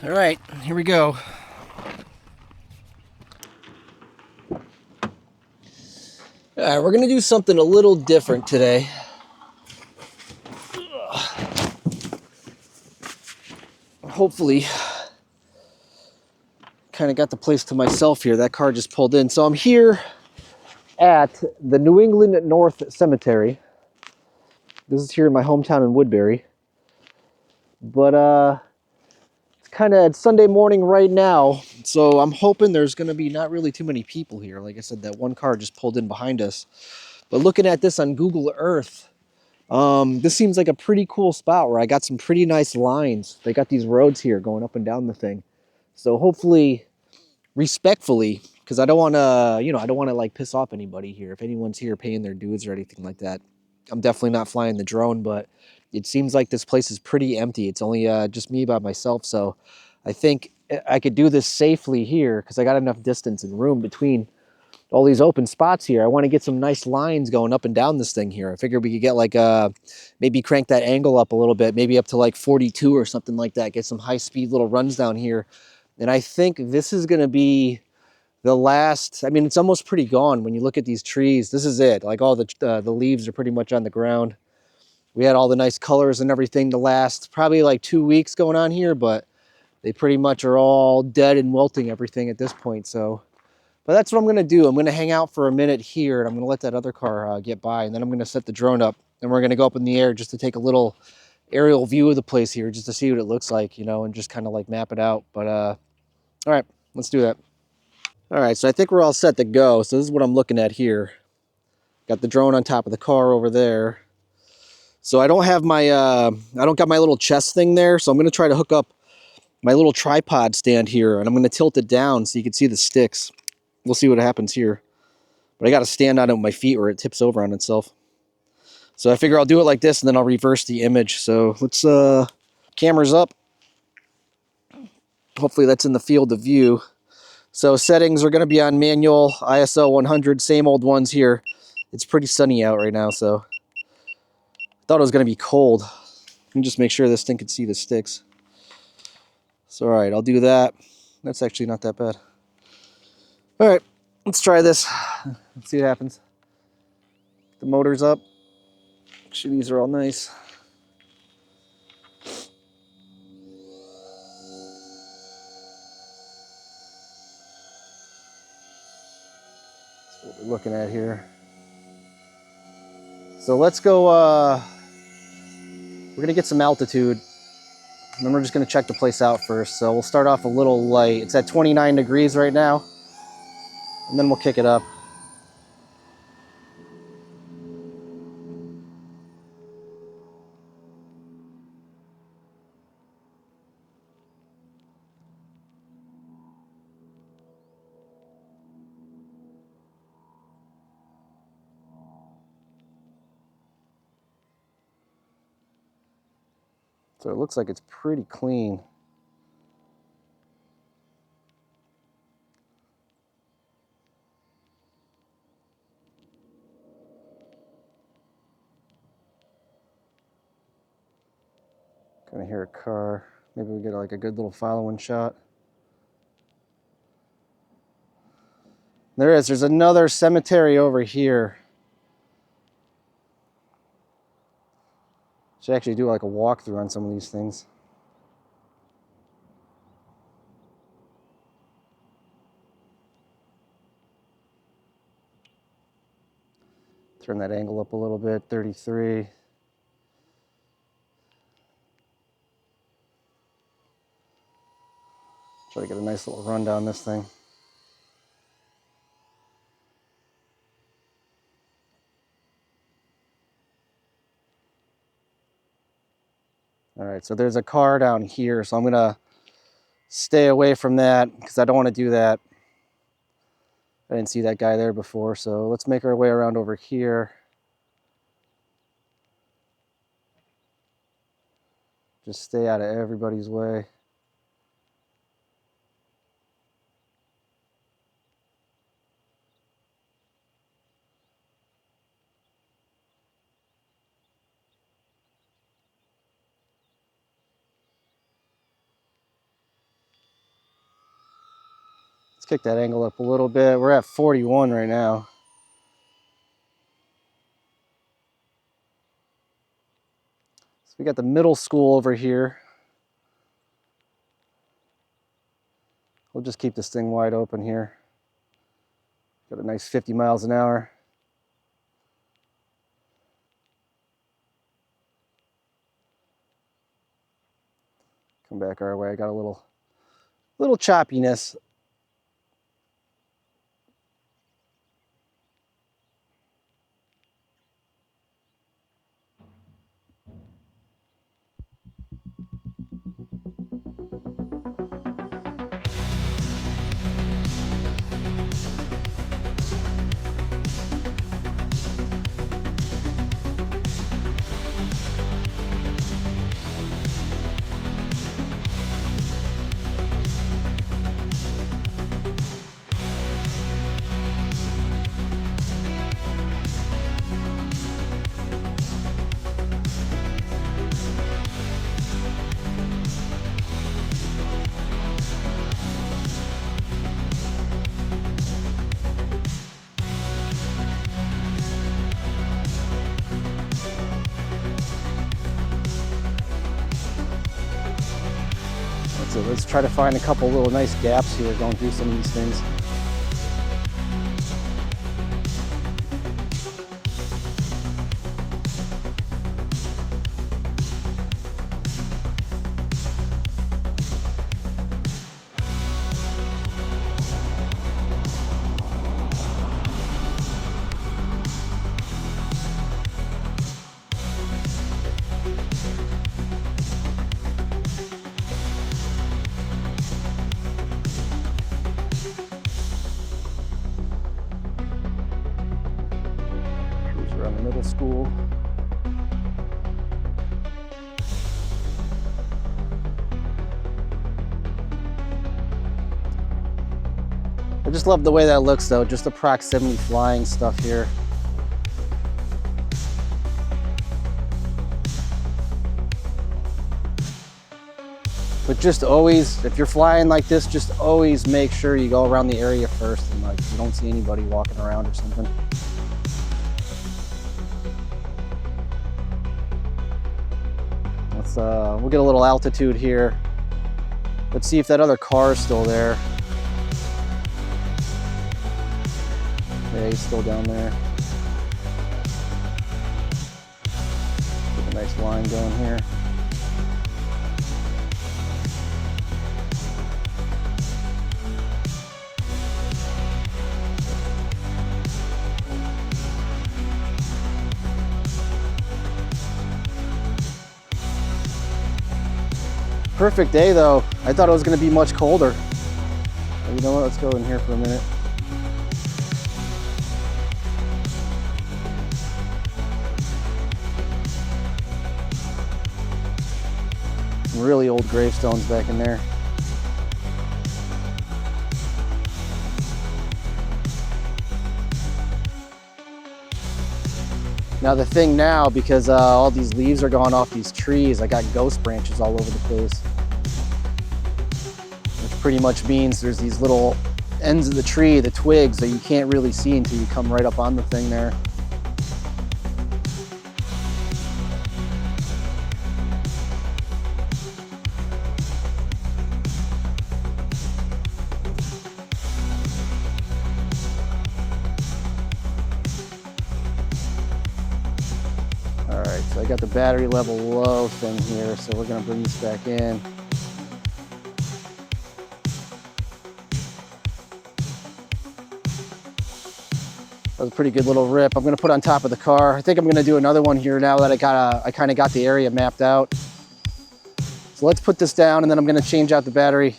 All right, here we go. All right, we're gonna do something a little different today. Hopefully, kind of got the place to myself here. That car just pulled in. So I'm here at the New England North Cemetery. This is here in my hometown in Woodbury. But it's kind of Sunday morning right now, so I'm hoping there's gonna be not really too many people here. Like I said, that one car just pulled in behind us. But looking at this on Google Earth, this seems like a pretty cool spot where I got some pretty nice lines. They got these roads here going up and down the thing. So hopefully, respectfully, because I don't want to, I don't want to like piss off anybody here. If anyone's here paying their dues or anything like that, I'm definitely not flying the drone, but it seems like this place is pretty empty. It's only just me by myself. So I think I could do this safely here because I got enough distance and room between all these open spots here. I want to get some nice lines going up and down this thing here. I figured we could get like maybe crank that angle up a little bit, maybe up to like 42 or something like that. Get some high speed little runs down here. And I think this is going to be the last. I mean, it's almost pretty gone when you look at these trees. This is it. Like all the leaves are pretty much on the ground. We had all the nice colors and everything the last probably like 2 weeks going on here, but they pretty much are all dead and wilting everything at this point. So but that's what I'm going to do. I'm going to hang out for a minute here, and I'm going to let that other car get by, and then I'm going to set the drone up, and we're going to go up in the air just to take a little aerial view of the place here, just to see what it looks like, and just kind of like map it out. But all right, let's do that. All right, so I think we're all set to go. So this is what I'm looking at here. Got the drone on top of the car over there. So I don't have my, I don't got my little chest thing there, so I'm going to try to hook up my little tripod stand here, and I'm going to tilt it down so you can see the sticks. We'll see what happens here. But I got to stand on it with my feet or it tips over on itself. So I figure I'll do it like this and then I'll reverse the image. So let's, camera's up. Hopefully that's in the field of view. So settings are going to be on manual, ISO 100, same old ones here. It's pretty sunny out right now, so I thought it was going to be cold. Let me just make sure this thing can see the sticks. So all right, I'll do that. That's actually not that bad. All right, let's try this. Let's see what happens. The motor's up. Actually, these are all nice. That's what we're looking at here. So let's go, we're gonna get some altitude, and then we're just gonna check the place out first. So we'll start off a little light. It's at 29 degrees right now, and then we'll kick it up. So it looks like it's pretty clean. Kind of hear a car. Maybe we get like a good little following shot. There is. There's another cemetery over here. Should actually do like a walkthrough on some of these things. Turn that angle up a little bit, 33. Try to get a nice little run down this thing. All right, so there's a car down here, so I'm gonna stay away from that because I don't want to do that. I didn't see that guy there before, so let's make our way around over here. Just stay out of everybody's way. Pick that angle up a little bit. We're at 41 right now. So we got the middle school over here. We'll just keep this thing wide open here. Got a nice 50 miles an hour. Come back our way. I got a little choppiness. So let's try to find a couple little nice gaps here going through some of these things. Around the middle school. I just love the way that looks though, just the proximity flying stuff here. But just always, if you're flying like this, just always make sure you go around the area first and like you don't see anybody walking around or something. We'll get a little altitude here. Let's see if that other car is still there. Yeah, he's still down there. Get a nice line going here. Perfect day though. I thought it was going to be much colder. But you know what? Let's go in here for a minute. Some really old gravestones back in there. Now the thing now, because all these leaves are gone off these trees, I got ghost branches all over the place. Which pretty much means there's these little ends of the tree, the twigs, that you can't really see until you come right up on the thing there. Alright, so I got the battery level low thing here, so we're going to bring this back in. That was a pretty good little rip. I'm going to put on top of the car. I think I'm going to do another one here now that I kind of got the area mapped out. So let's put this down and then I'm going to change out the battery.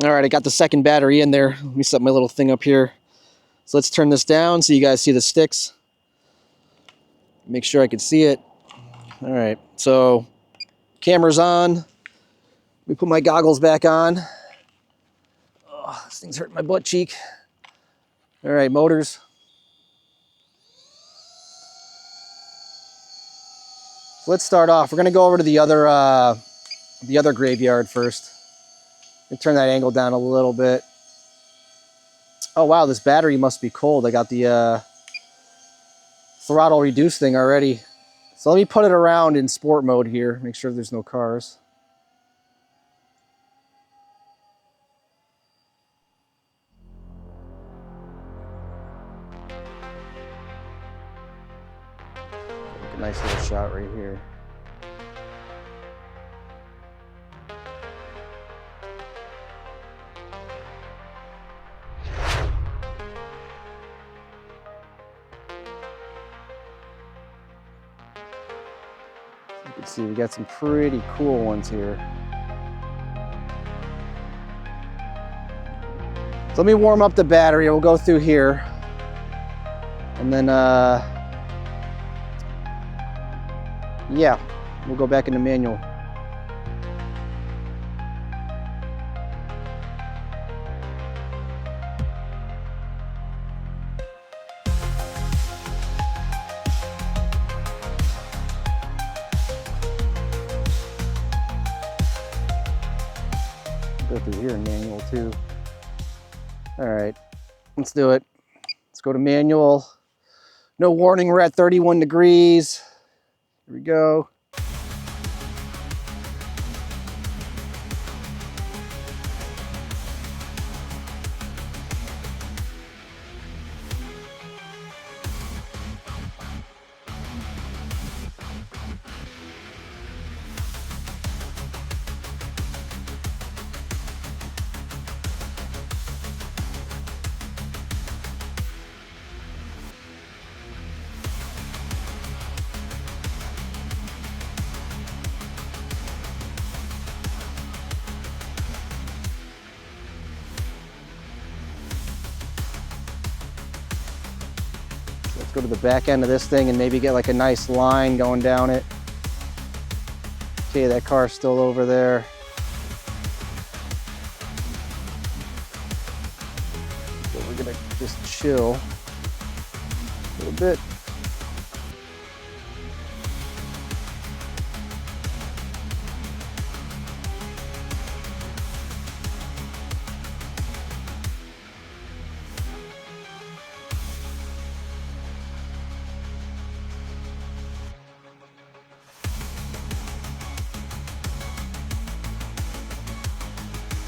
All right, I got the second battery in there. Let me set my little thing up here. So let's turn this down so you guys see the sticks. Make sure I can see it. All right, so camera's on. Let me put my goggles back on. Oh, this thing's hurting my butt cheek. All right, motors. Let's start off. We're gonna go over to the other graveyard first. And turn that angle down a little bit. Oh wow, this battery must be cold. I got the throttle reduce thing already. So let me put it around in sport mode here. Make sure there's no cars. Make a nice little shot right here. You can see we got some pretty cool ones here. So let me warm up the battery. We'll go through here. And then, yeah, we'll go back into manual. Go through here in manual too. All right, let's do it. Let's go to manual. No warning, we're at 31 degrees. Here we go. Let's go to the back end of this thing and maybe get like a nice line going down it. Okay, that car's still over there. So we're gonna just chill a little bit.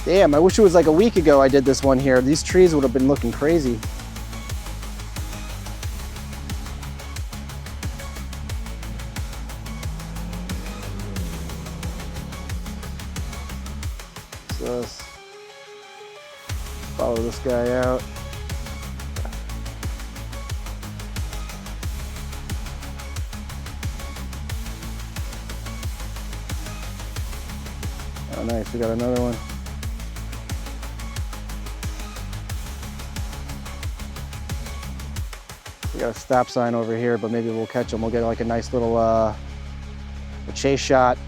Damn, I wish it was like a week ago I did this one here. These trees would have been looking crazy. So let's follow this guy out. Oh nice, we got another one. We got a stop sign over here, but maybe we'll catch them. We'll get like a nice little a chase shot.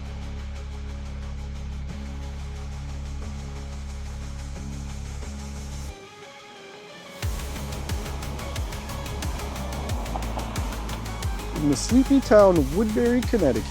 In the sleepy town of Woodbury, Connecticut.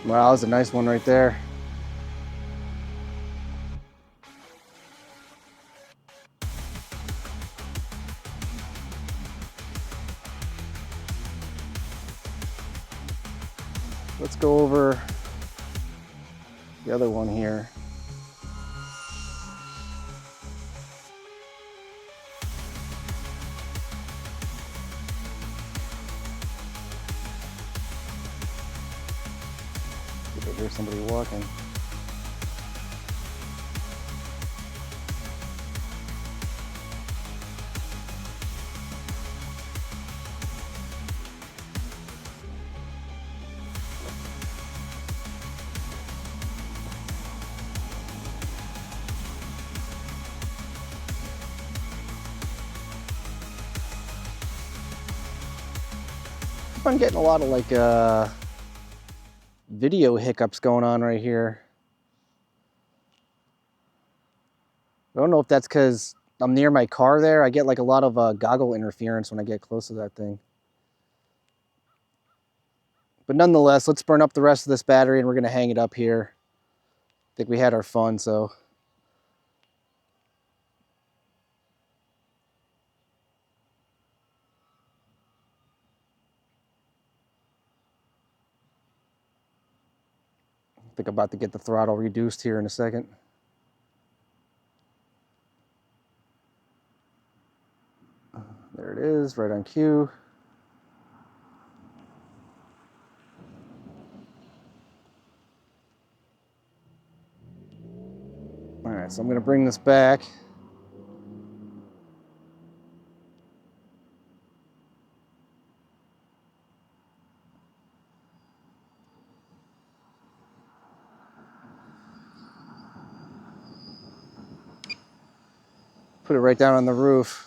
Wow, that was a nice one right there. Let's go over the other one here. I hear somebody walking. if I'm getting a lot of like video hiccups going on right here. I don't know if that's because I'm near my car there. I get like a lot of goggle interference when I get close to that thing. But nonetheless, let's burn up the rest of this battery and we're gonna hang it up here. I think we had our fun, so. I think I'm about to get the throttle reduced here in a second. There it is, right on cue. All right, so I'm gonna bring this back. Put it right down on the roof.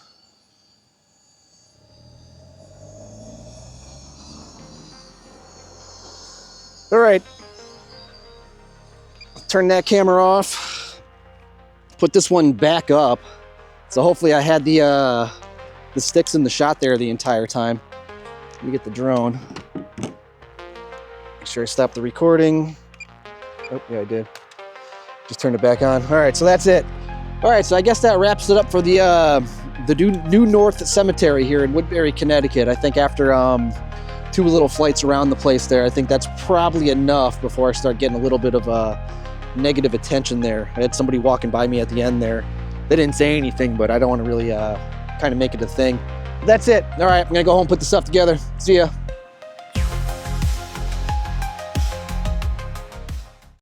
All right, turn that camera off. Put this one back up. So hopefully I had the sticks in the shot there the entire time. Let me get the drone. Make sure I stop the recording. Oh, yeah, I did. Just turned it back on. All right, so that's it. All right, so I guess that wraps it up for the New North Cemetery here in Woodbury, Connecticut. I think after 2 little flights around the place there, I think that's probably enough before I start getting a little bit of negative attention there. I had somebody walking by me at the end there. They didn't say anything, but I don't want to really kind of make it a thing. But that's it. All right, I'm gonna go home and put the stuff together. See ya.